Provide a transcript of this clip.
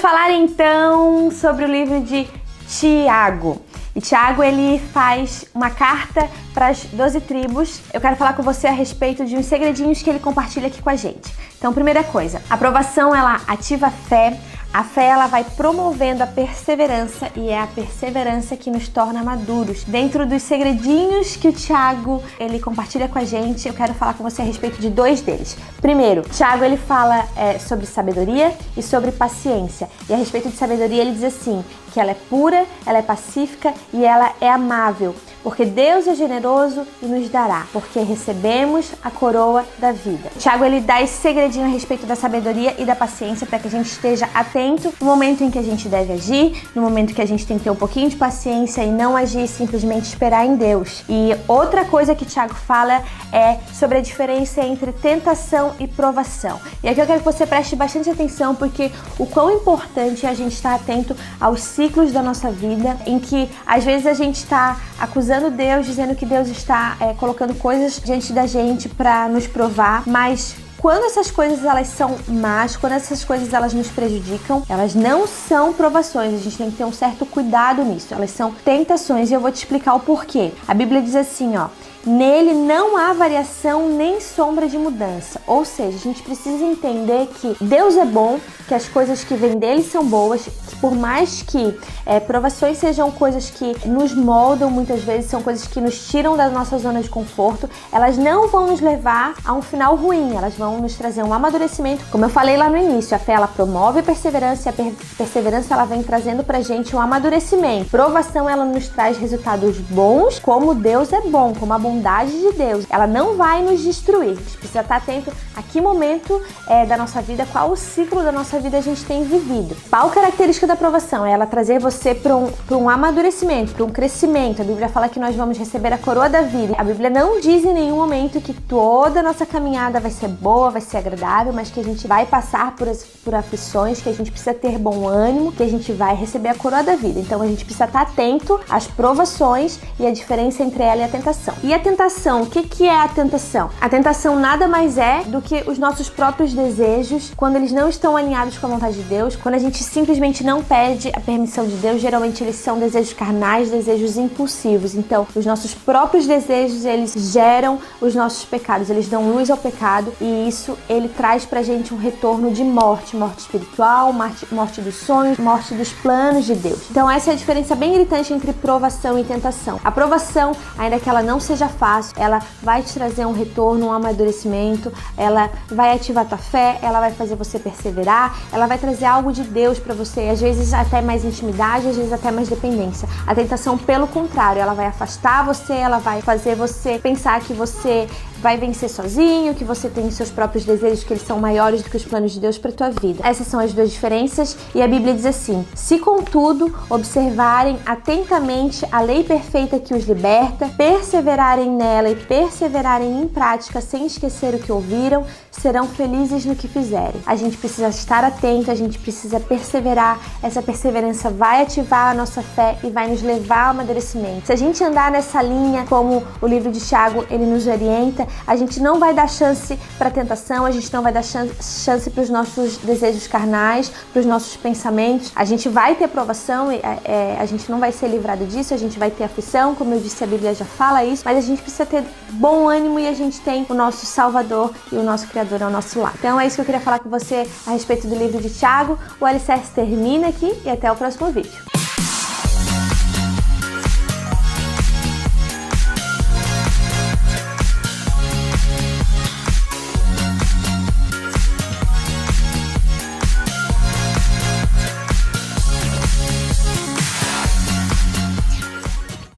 falar então sobre o livro de Tiago. E Tiago, ele faz uma carta para as 12 tribos. Eu quero falar com você a respeito de uns segredinhos que ele compartilha aqui com a gente. Então, primeira coisa, a aprovação, ela ativa a fé. A fé, ela vai promovendo a perseverança e é a perseverança que nos torna maduros. Dentro dos segredinhos que o Tiago, ele compartilha com a gente, eu quero falar com você a respeito de dois deles. Primeiro, Tiago, ele fala sobre sabedoria e sobre paciência. E a respeito de sabedoria, ele diz assim, que ela é pura, ela é pacífica e ela é amável. Porque Deus é generoso e nos dará, porque recebemos a coroa da vida. Tiago, ele dá esse segredinho a respeito da sabedoria e da paciência para que a gente esteja atento no momento em que a gente deve agir, no momento que a gente tem que ter um pouquinho de paciência e não agir e simplesmente esperar em Deus. E outra coisa que Tiago fala é sobre a diferença entre tentação e provação. E aqui eu quero que você preste bastante atenção, porque o quão importante é a gente estar atento aos ciclos da nossa vida, em que às vezes a gente está acusando Deus, dizendo que Deus está colocando coisas diante da gente para nos provar, mas quando essas coisas elas são más, quando essas coisas elas nos prejudicam, elas não são provações, a gente tem que ter um certo cuidado nisso, elas são tentações e eu vou te explicar o porquê. A Bíblia diz assim, ó, nele não há variação nem sombra de mudança, ou seja, a gente precisa entender que Deus é bom, que as coisas que vêm dele são boas, que por mais que provações sejam coisas que nos moldam muitas vezes, são coisas que nos tiram da nossa zona de conforto, elas não vão nos levar a um final ruim, elas vão nos trazer um amadurecimento. Como eu falei lá no início, a fé ela promove a perseverança e a perseverança ela vem trazendo pra gente um amadurecimento. Provação ela nos traz resultados bons, como Deus é bom, como a bondade de Deus. Ela não vai nos destruir. A gente precisa estar atento a que momento da nossa vida, qual o ciclo da nossa vida a gente tem vivido. Qual característica da provação? É ela trazer você para um amadurecimento, para um crescimento. A Bíblia fala que nós vamos receber a coroa da vida. A Bíblia não diz em nenhum momento que toda a nossa caminhada vai ser boa, vai ser agradável, mas que a gente vai passar por aflições, que a gente precisa ter bom ânimo, que a gente vai receber a coroa da vida. Então a gente precisa estar atento às provações e a diferença entre ela e a tentação. E a tentação, o que é a tentação? A tentação nada mais é do que os nossos próprios desejos, quando eles não estão alinhados com a vontade de Deus, quando a gente simplesmente não pede a permissão de Deus, geralmente eles são desejos carnais, desejos impulsivos. Então, os nossos próprios desejos, eles geram os nossos pecados, eles dão luz ao pecado e isso, ele traz pra gente um retorno de morte espiritual, morte dos sonhos, morte dos planos de Deus. Então, essa é a diferença bem gritante entre provação e tentação. A provação, ainda que ela não seja fácil, ela vai te trazer um retorno, um amadurecimento, ela vai ativar tua fé, ela vai fazer você perseverar, ela vai trazer algo de Deus pra você, às vezes até mais intimidade, às vezes até mais dependência. A tentação, pelo contrário, ela vai afastar você, ela vai fazer você pensar que você vai vencer sozinho, que você tem seus próprios desejos, que eles são maiores do que os planos de Deus para tua vida. Essas são as duas diferenças e a Bíblia diz assim: se contudo observarem atentamente a lei perfeita que os liberta, perseverarem nela e perseverarem em prática sem esquecer o que ouviram, serão felizes no que fizerem. A gente precisa estar atento, a gente precisa perseverar, essa perseverança vai ativar a nossa fé e vai nos levar ao amadurecimento. Se a gente andar nessa linha, como o livro de Tiago, ele nos orienta, a gente não vai dar chance para a tentação, a gente não vai dar chance para os nossos desejos carnais, para os nossos pensamentos. A gente vai ter provação, a gente não vai ser livrado disso, a gente vai ter aflição, como eu disse, a Bíblia já fala isso, mas a gente precisa ter bom ânimo e a gente tem o nosso Salvador e o nosso Criador ao nosso lado. Então é isso que eu queria falar com você a respeito do livro de Tiago. O Alicerce termina aqui e até o próximo vídeo.